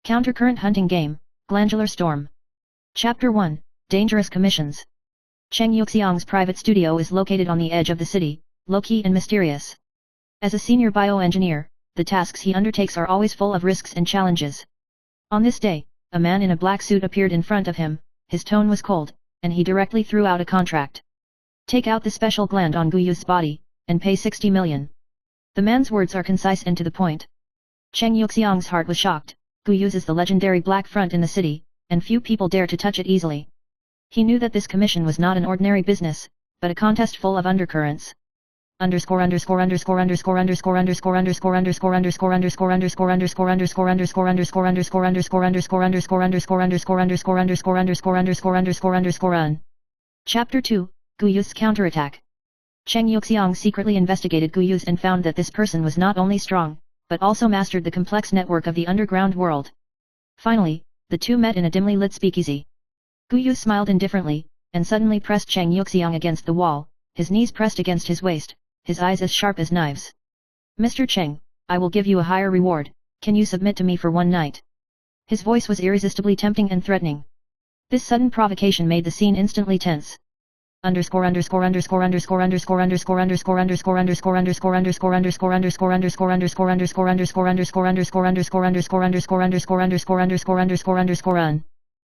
Countercurrent hunting game, Glandular storm. Chapter 1, Dangerous commissions. Cheng Yuxiang's private studio is located on the edge of the city, low-key and mysterious. As a senior bioengineer, the tasks he undertakes are always full of risks and challenges. On this day, a man in a black suit appeared in front of him, his tone was cold, and he directly threw out a contract. Take out the special gland on Guyu's body, and pay 60 million. The man's words are concise and to the point. Cheng Yuxiang's heart was shocked. Guyu's is the legendary black front in the city, and few people dare to touch it easily. He knew that this commission was not an ordinary business, but a contest full of undercurrents. Chapter 2, Guyu's counterattack. Cheng Yuxiang secretly investigated Guyu's and found that this person was not only strong, but also mastered the complex network of the underground world. Finally, the two met in a dimly lit speakeasy. Guyu smiled indifferently, and suddenly pressed Cheng Yuxiang against the wall, his knees pressed against his waist, his eyes as sharp as knives. Mr. Cheng, I will give you a higher reward, can you submit to me for one night? His voice was irresistibly tempting and threatening. This sudden provocation made the scene instantly tense.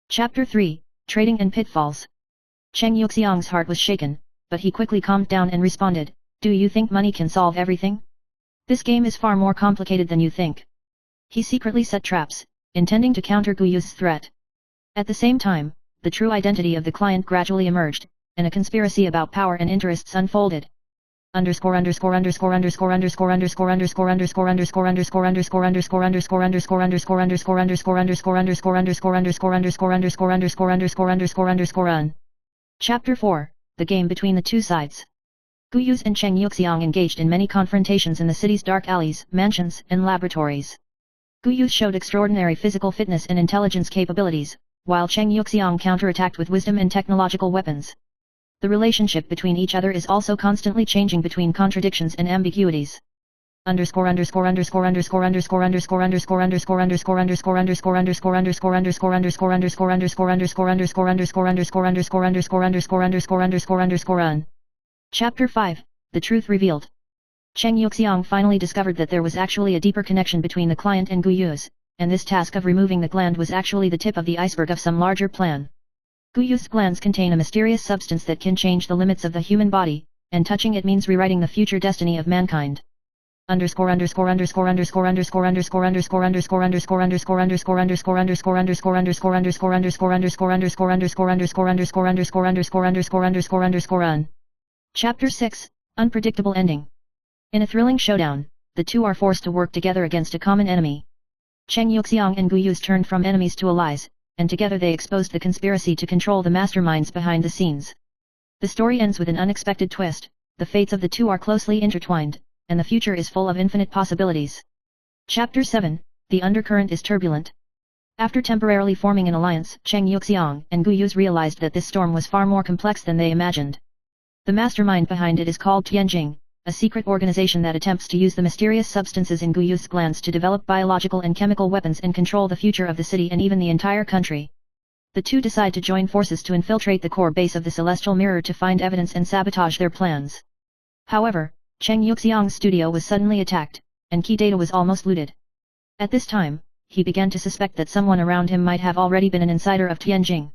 Chapter 3, Trading and Pitfalls. Cheng Yuxiang's heart was shaken, but he quickly calmed down and responded, do you think money can solve everything? This game is far more complicated than you think. He secretly set traps, intending to counter Guyu's threat. At the same time, the true identity of the client gradually emerged, and a conspiracy about power and interests unfolded. Chapter 4, The Game Between the Two Sides. Guyu's and Cheng Yuxiang engaged in many confrontations in the city's dark alleys, mansions, and laboratories. Guyu showed extraordinary physical fitness and intelligence capabilities, while Cheng Yuxiang counterattacked with wisdom and technological weapons. The relationship between each other is also constantly changing between contradictions and ambiguities. Chapter 5, The Truth Revealed. Cheng Yuxiang finally discovered that there was actually a deeper connection between the client and Guyu's, and this task of removing the gland was actually the tip of the iceberg of some larger plan. Guyu's glands contain a mysterious substance that can change the limits of the human body, and touching it means rewriting the future destiny of mankind. Chapter 6, Unpredictable Ending. In a thrilling showdown, the two are forced to work together against a common enemy. Cheng Yuxiang and Guyu's turned from enemies to allies, and together they exposed the conspiracy to control the masterminds behind the scenes. The story ends with an unexpected twist, the fates of the two are closely intertwined, and the future is full of infinite possibilities. Chapter 7, The Undercurrent is Turbulent. After temporarily forming an alliance, Cheng Yuxiang and Guyu's realized that this storm was far more complex than they imagined. The mastermind behind it is called Tianjing, a secret organization that attempts to use the mysterious substances in Guyu's glands to develop biological and chemical weapons and control the future of the city and even the entire country. The two decide to join forces to infiltrate the core base of the celestial mirror to find evidence and sabotage their plans. However, Cheng Yuxiang's studio was suddenly attacked, and key data was almost looted. At this time, he began to suspect that someone around him might have already been an insider of Tianjing.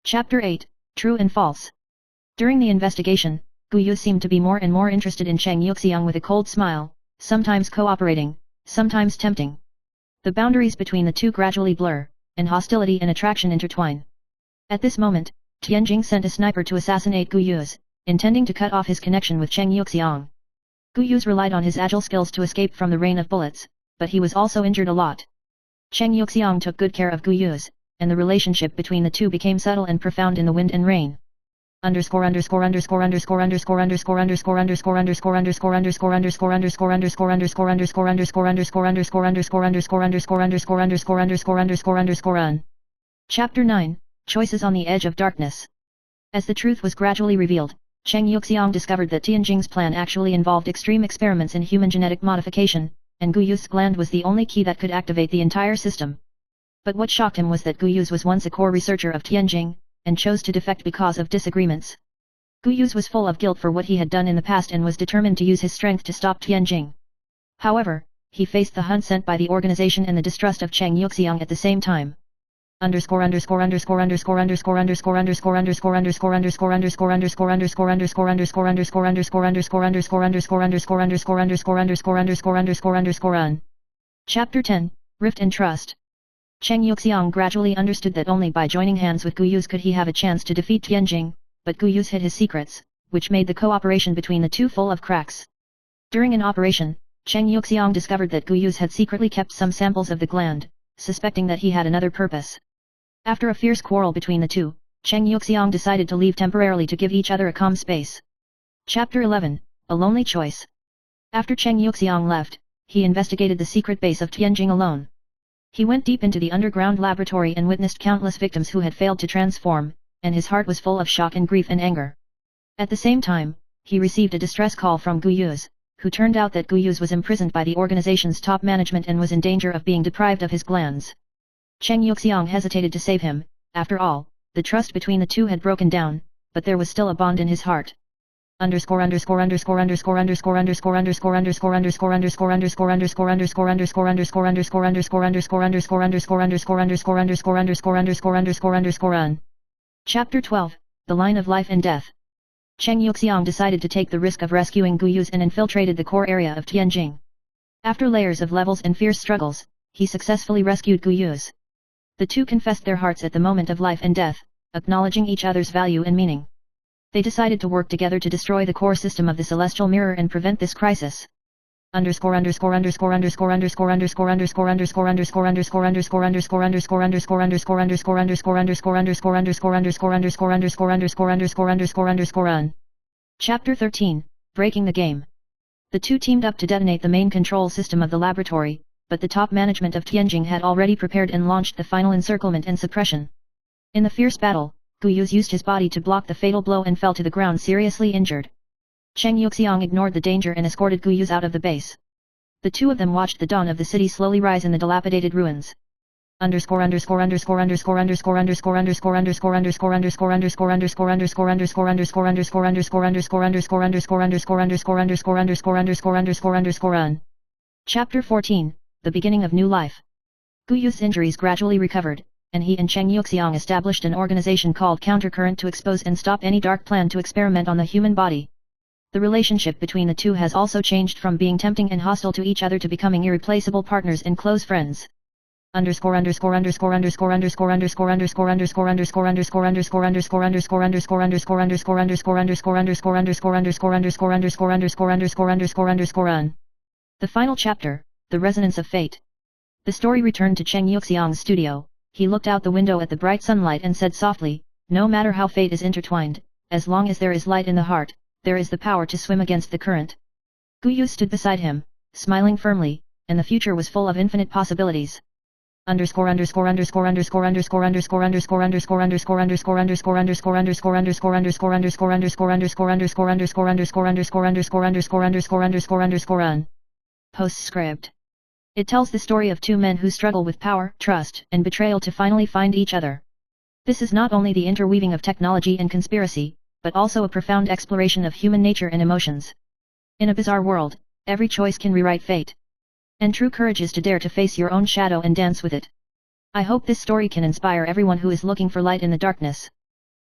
Chapter 8, True and False. During the investigation, Guyu seemed to be more and more interested in Cheng Yuxiang with a cold smile, sometimes cooperating, sometimes tempting. The boundaries between the two gradually blur, and hostility and attraction intertwine. At this moment, Tianjing sent a sniper to assassinate Guyu's, intending to cut off his connection with Cheng Yuxiang. Guyu's relied on his agile skills to escape from the rain of bullets, but he was also injured a lot. Cheng Yuxiang took good care of Guyu's, and the relationship between the two became subtle and profound in the wind and rain. Chapter 9, Choices on the Edge of Darkness. As the truth was gradually revealed, Cheng Yuxiang discovered that Tianjing's plan actually involved extreme experiments in human genetic modification, and Gu Yu's gland was the only key that could activate the entire system. But what shocked him was that Gu Yu was once a core researcher of Tianjing, and chose to defect because of disagreements. Gu Yu was full of guilt for what he had done in the past and was determined to use his strength to stop Tianjing. However, he faced the hunt sent by the organization and the distrust of Cheng Yuxiang at the same time. Chapter 10, Rift and Trust. Cheng Yuxiang gradually understood that only by joining hands with Gu Yu could he have a chance to defeat Tianjing, but Gu Yu hid his secrets, which made the cooperation between the two full of cracks. During an operation, Cheng Yuxiang discovered that Gu Yu had secretly kept some samples of the gland, suspecting that he had another purpose. After a fierce quarrel between the two, Cheng Yuxiang decided to leave temporarily to give each other a calm space. Chapter 11, A Lonely Choice. After Cheng Yuxiang left, he investigated the secret base of Tianjing alone. He went deep into the underground laboratory and witnessed countless victims who had failed to transform, and his heart was full of shock and grief and anger. At the same time, he received a distress call from Gu Yu, who turned out that Gu Yu was imprisoned by the organization's top management and was in danger of being deprived of his glands. Cheng Yuxiang hesitated to save him. After all, the trust between the two had broken down, but there was still a bond in his heart. Chapter 12, The Line of Life and Death. Cheng Yuxiang decided to take the risk of rescuing Gu Yu and infiltrated the core area of Tianjing. After layers of levels and fierce struggles, he successfully rescued Gu Yu. The two confessed their hearts at the moment of life and death, acknowledging each other's value and meaning. They decided to work together to destroy the core system of the celestial mirror and prevent this crisis. Chapter 13, Breaking the Game. The two teamed up to detonate the main control system of the laboratory, but the top management of Tianjing had already prepared and launched the final encirclement and suppression. In the fierce battle, Gu Yu used his body to block the fatal blow and fell to the ground seriously injured. Cheng Yuxiang ignored the danger and escorted Gu Yu out of the base. The two of them watched the dawn of the city slowly rise in the dilapidated ruins. Chapter 14, The Beginning of New Life. Gu Yu's injuries gradually recovered, and he and Cheng Yuxiang established an organization called Countercurrent to expose and stop any dark plan to experiment on the human body. The relationship between the two has also changed from being tempting and hostile to each other to becoming irreplaceable partners and close friends. The final chapter, The Resonance of Fate. The story returned to Cheng Yuxiang's studio. He looked out the window at the bright sunlight and said softly, "No matter how fate is intertwined, as long as there is light in the heart, there is the power to swim against the current." Gu Yu stood beside him, smiling firmly, and the future was full of infinite possibilities. Postscript. It tells the story of two men who struggle with power, trust, and betrayal to finally find each other. This is not only the interweaving of technology and conspiracy, but also a profound exploration of human nature and emotions. In a bizarre world, every choice can rewrite fate. And true courage is to dare to face your own shadow and dance with it. I hope this story can inspire everyone who is looking for light in the darkness.